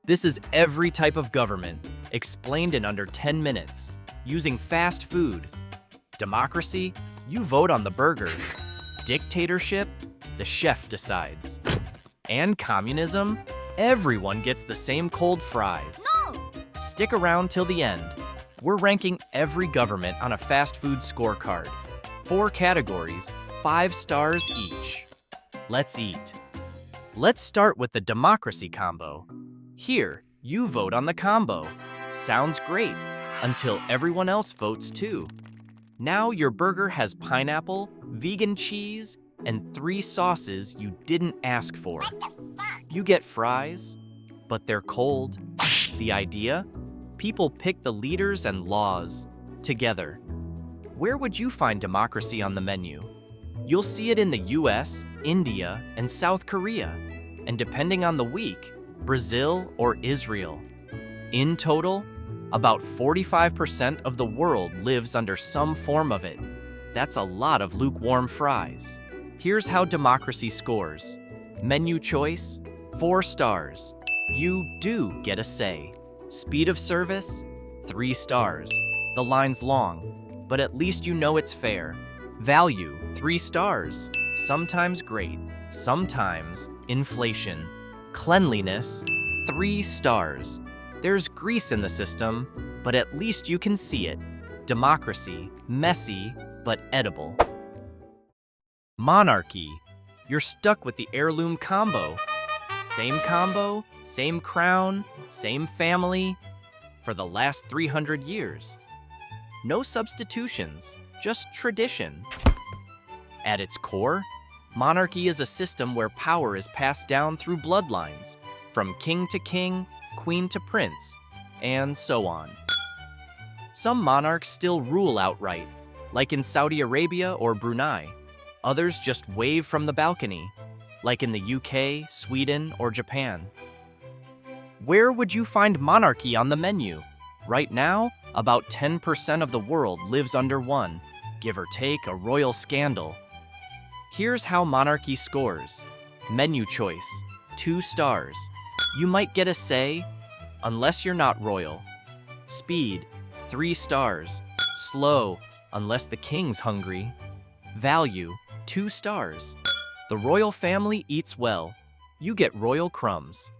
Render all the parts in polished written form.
This is every type of government, explained in under 10 minutes, using fast food. Democracy, you vote on the burger. Dictatorship, the chef decides. And communism, everyone gets the same cold fries. No! Stick around till the end. We're ranking every government on a fast food scorecard. 4 categories, 5 stars each. Let's eat. Let's start with the democracy combo. Here, you vote on the combo. Sounds great, until everyone else votes too. Now your burger has pineapple, vegan cheese, and 3 sauces you didn't ask for. You get fries, but they're cold. The idea? People pick the leaders and laws together. Where would you find democracy on the menu? You'll see it in the US, India, and South Korea, and depending on the week, Brazil or Israel. In total, about 45% of the world lives under some form of it. That's a lot of lukewarm fries. Here's how democracy scores. Menu choice, 4 stars. You do get a say. Speed of service, 3 stars. The line's long, but at least you know it's fair. Value, 3 stars. Sometimes great, sometimes inflation. Cleanliness, 3 stars. There's grease in the system, but at least you can see it. Democracy, messy, but edible. Monarchy, you're stuck with the heirloom combo. Same combo, same crown, same family, for the last 300 years. No substitutions, just tradition. At its core, monarchy is a system where power is passed down through bloodlines, from king to king, queen to prince, and so on. Some monarchs still rule outright, like in Saudi Arabia or Brunei. Others just wave from the balcony, like in the UK, Sweden, or Japan. Where would you find monarchy on the menu? Right now, about 10% of the world lives under one, give or take a royal scandal. Here's how monarchy scores. Menu choice, 2 stars. You might get a say, unless you're not royal. Speed, 3 stars. Slow, unless the king's hungry. Value, 2 stars. The royal family eats well. You get royal crumbs.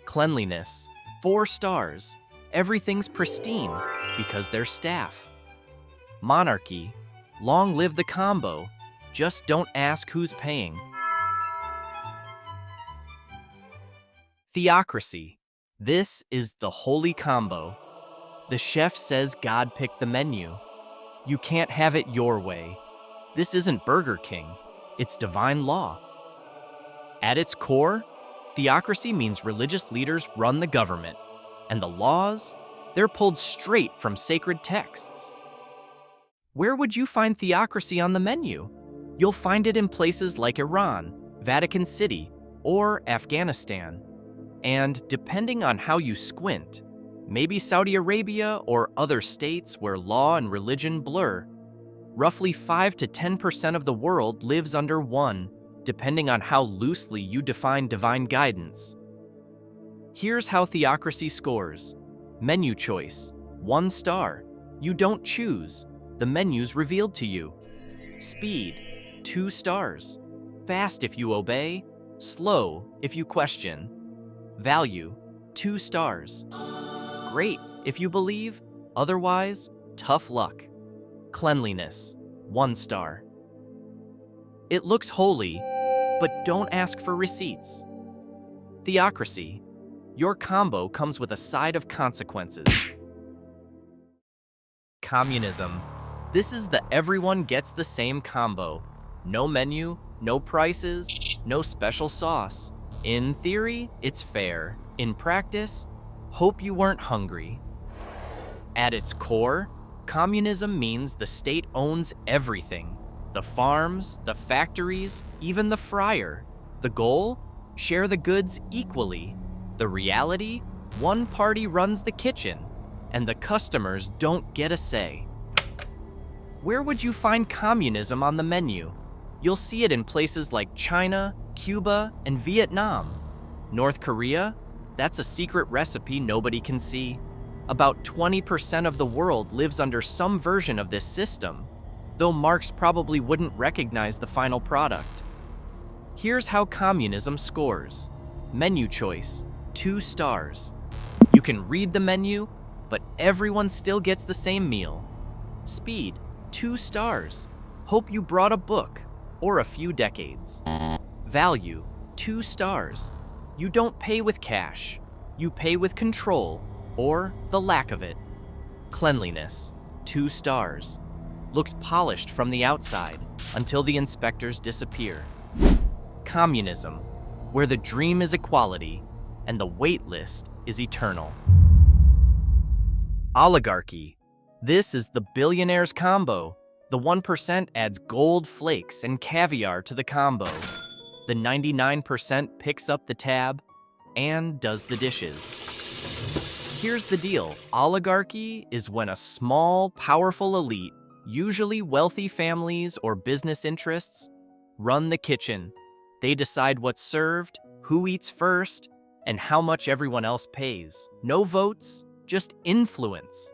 Cleanliness, 4 stars. Everything's pristine because they're staff. Monarchy, long live the combo. Just don't ask who's paying. Theocracy, this is the holy combo. The chef says God picked the menu. You can't have it your way. This isn't Burger King. It's divine law. At its core, theocracy means religious leaders run the government, and the laws, they're pulled straight from sacred texts. Where would you find theocracy on the menu? You'll find it in places like Iran, Vatican City, or Afghanistan. And depending on how you squint, maybe Saudi Arabia or other states where law and religion blur. Roughly 5 to 10% of the world lives under one, depending on how loosely you define divine guidance. Here's how theocracy scores. Menu choice, 1 star. You don't choose. The menu's revealed to you. Speed, 2 stars. Fast if you obey, slow if you question. Value, 2 stars. Great if you believe, otherwise, tough luck. Cleanliness, 1 star. It looks holy, but don't ask for receipts. Theocracy, your combo comes with a side of consequences. Communism, this is the everyone gets the same combo. No menu, no prices, no special sauce. In theory, it's fair. In practice, hope you weren't hungry. At its core, communism means the state owns everything. The farms, the factories, even the fryer. The goal? Share the goods equally. The reality? One party runs the kitchen, and the customers don't get a say. Where would you find communism on the menu? You'll see it in places like China, Cuba, and Vietnam. North Korea? That's a secret recipe nobody can see. About 20% of the world lives under some version of this system, though Marx probably wouldn't recognize the final product. Here's how communism scores. Menu choice, 2 stars. You can read the menu, but everyone still gets the same meal. Speed, 2 stars. Hope you brought a book or a few decades. Value, 2 stars. You don't pay with cash. You pay with control or the lack of it. Cleanliness, 2 stars. Looks polished from the outside until the inspectors disappear. Communism, where the dream is equality and the wait list is eternal. Oligarchy. This is the billionaire's combo. The 1% adds gold flakes and caviar to the combo. The 99% picks up the tab and does the dishes. Here's the deal. Oligarchy is when a small, powerful elite, usually wealthy families or business interests, run the kitchen. They decide what's served, who eats first, and how much everyone else pays. No votes, just influence.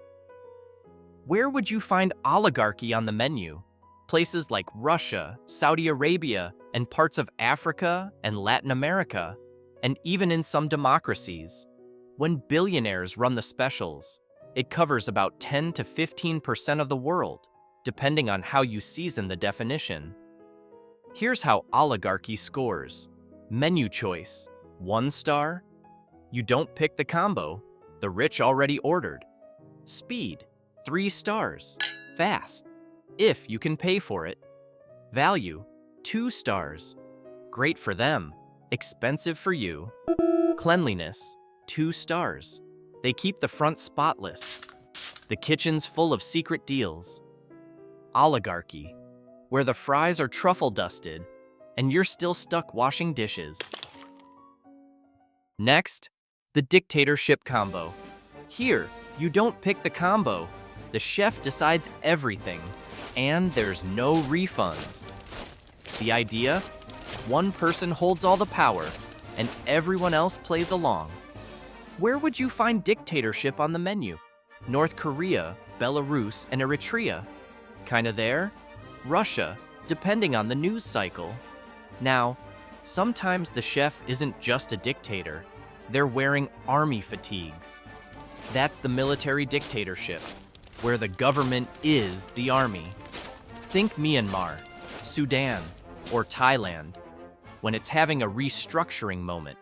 Where would you find oligarchy on the menu? Places like Russia, Saudi Arabia, and parts of Africa and Latin America, and even in some democracies. When billionaires run the specials, it covers about 10 to 15% of the world, depending on how you season the definition. Here's how oligarchy scores. Menu choice, 1 star. You don't pick the combo, the rich already ordered. Speed, 3 stars. Fast, if you can pay for it. Value, 2 stars. Great for them, expensive for you. Cleanliness, 2 stars. They keep the front spotless. The kitchen's full of secret deals. Oligarchy, where the fries are truffle dusted and you're still stuck washing dishes. Next, the dictatorship combo. Here, you don't pick the combo. The chef decides everything, and there's no refunds. The idea? One person holds all the power, and everyone else plays along. Where would you find dictatorship on the menu? North Korea, Belarus, and Eritrea. Kinda there? Russia, depending on the news cycle. Now, sometimes the chef isn't just a dictator. They're wearing army fatigues. That's the military dictatorship, where the government is the army. Think Myanmar, Sudan, or Thailand, when it's having a restructuring moment.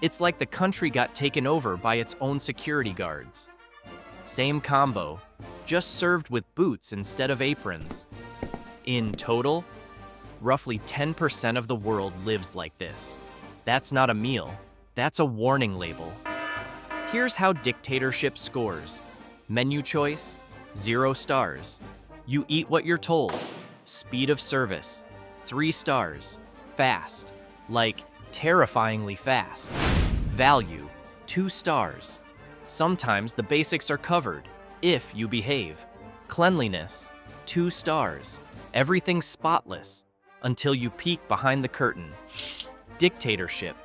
It's like the country got taken over by its own security guards. Same combo, just served with boots instead of aprons. In total, roughly 10% of the world lives like this. That's not a meal, that's a warning label. Here's how dictatorship scores. Menu choice, 0 stars. You eat what you're told. Speed of service, 3 stars. Fast, like terrifyingly fast. Value, 2 stars. Sometimes the basics are covered, if you behave. Cleanliness, 2 stars. Everything's spotless, until you peek behind the curtain. Dictatorship,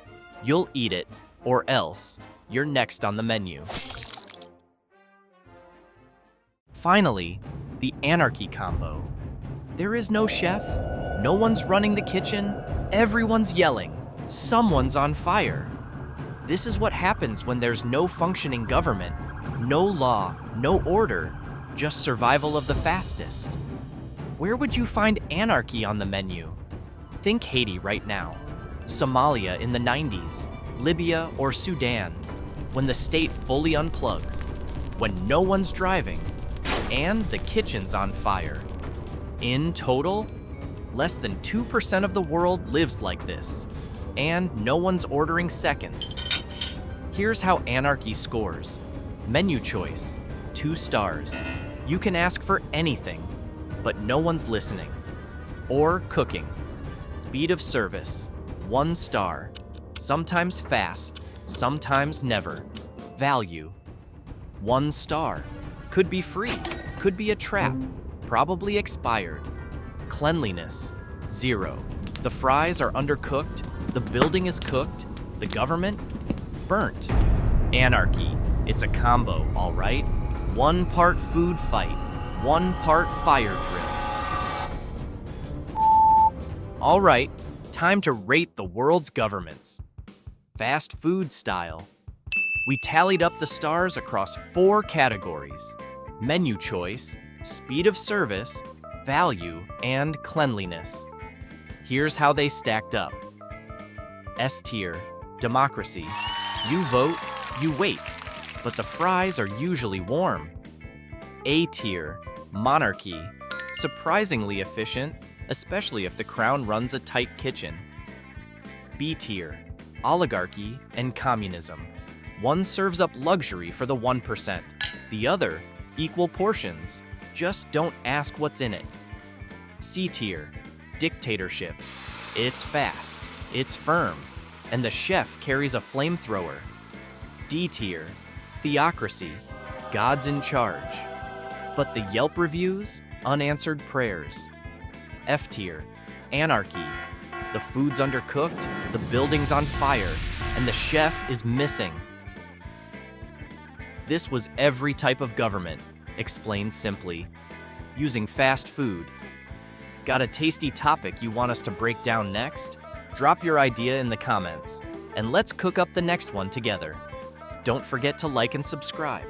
you'll eat it, or else you're next on the menu. Finally, the anarchy combo. There is no chef, no one's running the kitchen, everyone's yelling, someone's on fire. This is what happens when there's no functioning government, no law, no order, just survival of the fastest. Where would you find anarchy on the menu? Think Haiti right now, Somalia in the 90s, Libya or Sudan, when the state fully unplugs, when no one's driving, and the kitchen's on fire. In total, less than 2% of the world lives like this, and no one's ordering seconds. Here's how anarchy scores. Menu choice, 2 stars. You can ask for anything, but no one's listening. Or cooking. Speed of service, 1 star. Sometimes fast, sometimes never. Value, 1 star. Could be free, could be a trap, probably expired. Cleanliness, 0. The fries are undercooked, the building is cooked, the government, burnt. Anarchy. It's a combo, all right? 1 part food fight, 1 part fire drill. All right, time to rate the world's governments. Fast food style. We tallied up the stars across 4 categories: menu choice, speed of service, value, and cleanliness. Here's how they stacked up. S tier, democracy. You vote, you wait, but the fries are usually warm. A tier, monarchy. Surprisingly efficient, especially if the crown runs a tight kitchen. B tier, oligarchy and communism. One serves up luxury for the 1%. The other, equal portions. Just don't ask what's in it. C tier, dictatorship. It's fast, it's firm, and the chef carries a flamethrower. D tier, theocracy. God's in charge. But the Yelp reviews, unanswered prayers. F tier, anarchy. The food's undercooked, the building's on fire, and the chef is missing. This was every type of government, explained simply, using fast food. Got a tasty topic you want us to break down next? Drop your idea in the comments, and let's cook up the next one together. Don't forget to like and subscribe.